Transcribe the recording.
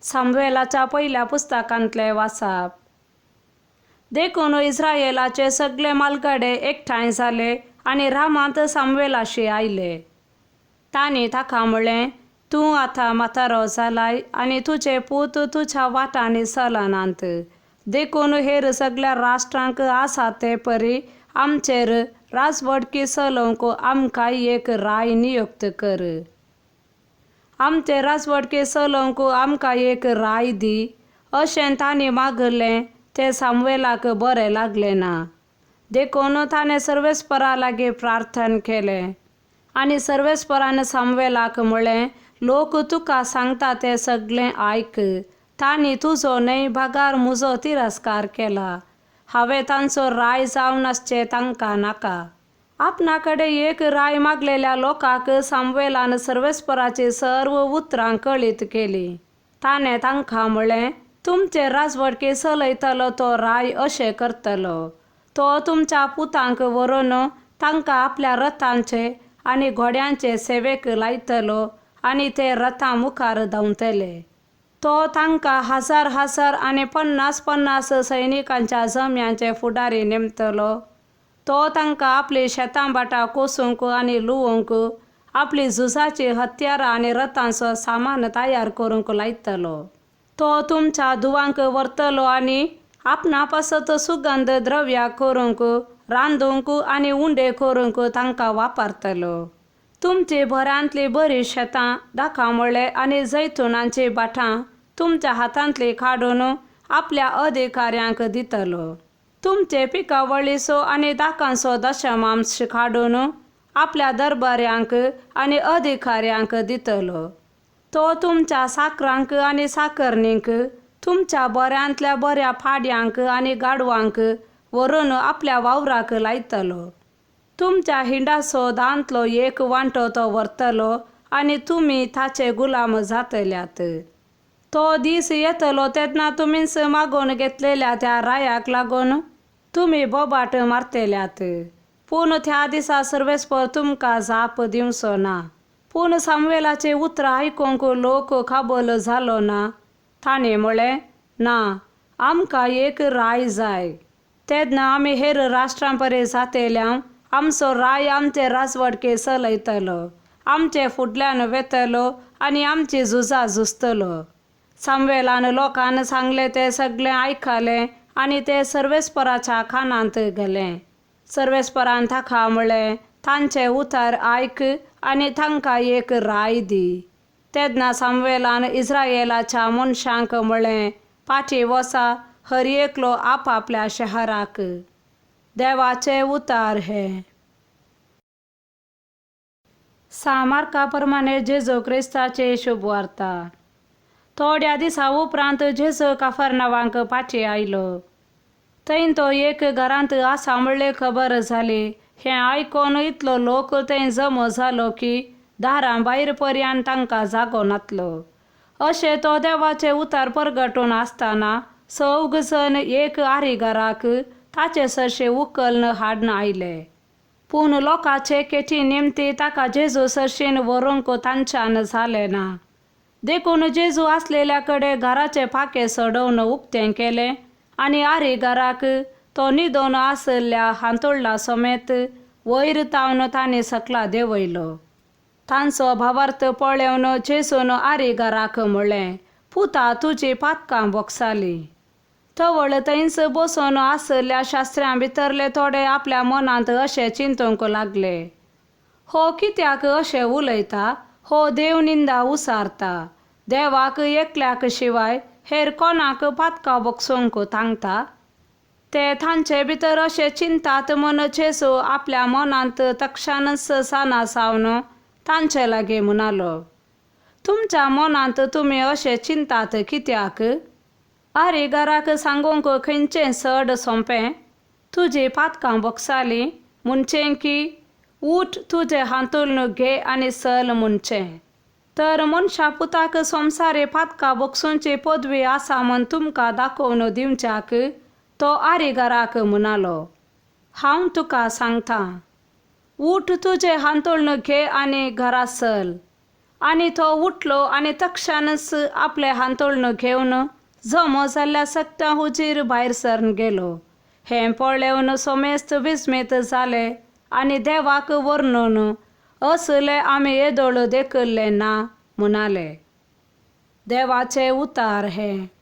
सामुएलाच्या पहिल्या पुस्तकांतले वाचप. देखून इस्रायेलाचे सगळे मालगडे एकठांय जाले आनी रामांत सामुएलाशी आयले. तांणी ताका म्हणलें, तूं आतां म्हातारो जालाय आनी तुजे पूत तुज्या वाटांनी चलनात. देखून हेर सगळ्या राष्ट्रांक आसा ते परी आमचेर राजवटकी चलोवंक आमकां एक राय नियुक्त कर. आमचे राजवटकी चलोवंक आमकां एक राय दी. अशें तांणी मागलें तें सामुएलाक बरें लागलें ना. देखून ताणें सर्वेस्परा लागीं प्रार्थना केलें. आनी सर्वेस्परान सामुएलाक म्हणलें, लोक तुका सांगता तें सगळें आयक. तांणी तुजो न्हय भागार म्हजो तिरस्कार केला. हांवें तांचो राय जावन आसचें तांकां नाका. आपणा कडेन एक राय मागलेल्या लोकांक सामुएलान सर्वेस्पराची सर्व उतरां कळीत केलीं. ताणें तांकां म्हणलें, तुमचे राजवटकी चलयतलो तो राय अशें करतलो. तो तुमच्या पुतांक व्हरून तांकां आपल्या रथांचे आनी घोड्यांचे सेवेक लायतलो आनी ते रथां मुखार धांवतले. तो तांकां 1000 आनी 50 सैनिकांच्या जम्यांचे फुडारी नेमतलो. तो तांकां आपली शेतां बाटां कोसूंक आनी लुवंक, आपली झुजाची हत्यारां आनी रथांचो सामान तयार करूंक लायतलो. तो तुमच्या धुवांक व्हरतलो आनी आपणा पासत सुगंध द्रव्या करूंक, रांदूंक आनी उंडे करूंक तांकां वापरतलो. तुमची बऱ्यांतली बरी शेतां दाखामळे आनी जैतुनांची बाटां तुमच्या हातांतली काडून आपल्या अधिकाऱ्यांक दितलो. तुमचे पिकावळीचो आनी दाखांचो दशमांश काडून आपल्या दरबाऱ्यांक आनी अधिकाऱ्यांक दितलो. तो तुमच्या साकरांक आनी साकरणींक, तुमच्या बऱ्यांतल्या बऱ्या फाड्यांक आनी गाडवांक व्हरून आपल्या वावराक लायतलो. तुमच्या हिंडाचो दांतलो एक वांटो तो व्हरतलो आनी तुमी ताचे गुलाम जातल्यात. तो दीस येतलो तेन्ना तुमीच मागून घेतलेल्या त्या रायाक लागून तुमी बोबाट मारतल्यात. पूण त्या दिसा सर्वेस्पर तुमकां जाप दिवचो ना. पूण सामुएलाची उतरां आयकूंक लोक काबूल जालो ना. ताणें म्हणलें, ना, आमकां एक राय जाय. तेन्ना आमी हेर राष्ट्रां परी जातल्यां आमचो राय आमचे राजवटकी चलयतलो, आमचे फुडल्यान वेतलो आनी आमची झुजां झुजतलो. सामुएलान लोकांन सांगलें तें सगळें आयकलें आनी तें सर्वेस्पराच्या कानांत गेलें. सर्वेस्परान ताका म्हणलें, तांचें उतर आयक आनी तांकां एक राय दी. तेन्ना सामुएलान इस्रायेलाच्या मनशांक म्हणलें, फाटीं वचा, हर एकलो आपआपल्या शहराक. देवाचें उतर हें. मार्का प्रमाणे जेजू क्रिस्ताची शुभ वार्ता. थोड्या दिसा उपरांत जेजू कफरनावांक फाटीं आयलो. थंय तो एक घरांत आसा म्हणली खबर जाली. हें आयकून इतलो लोक थंय जमो जालो की दारां भायर पर्यंत तांकां जागो नासलो. अशें तो देवाचें उतर परगटून आसतना 4 जण एक आरिगाराक ताचे सरशी उखलन हाडून आयले. पूण लोकांचे केटी निमती ताका जेजू सरशीन व्हरूंक तांच्यान जालें ना. देखून जेजू आसलेल्या कडेन घराचे फाके सोडून उक्तें केलें आनी आरिगाराक तो न्हिदोन आसल्या हांतुरला समेत वयर तावन तांणी सकला देंवयलो. तांचो भावार्थ पळोवन जेजून आरिगाराक म्हणलें, पुता, तुजी पातकां बोगसालीं. थवळ थंयच बसून आसल्या शास्त्र्यां भितरले थोडे आपल्या मनांत अशें चिंतूंक लागले, हो कित्याक अशें उलयता? हो देव निंदा उसारता. देवाक एकल्याक शिवाय हेर कोणाक पातकां बोगसूंक सांगता? ते तांचे भितर अशें चिंतात म्हूण जेजू आपल्या मनांत तक्षणच साना सावन तांचे लागीं म्हणालो, तुमच्या मनांत तुमी अशें चिंतात कित्याक? आरिगाराक सांगूंक खंयचें चड सोंपें? तुजी पातकां बोगसालीं म्हणचें की उठ, तुजें हांतुरून घे आनी चल म्हणचें? तर मनशा पुताक संवसारी पातकां बोगसूंची पदवी आसा म्हूण तुमकां दाखोवन दिवच्याक तो आरिगाराक म्हणालो, हांव तुका सांगतां, उठ, तुजें हांतुरून घे आनी घरा चल. आणि तो उठलो आणि तक्षणच आपले हांतोळणं घेऊन जमो जाल्ल्या सक्ता हुजीर भायर सरून गेलो. हें पळोवन सोमेस्त विस्मीत जाले आणि देवाक वर्णून असले आमी येदोळ देखले ना म्हणाले. देवाचे उतार हे.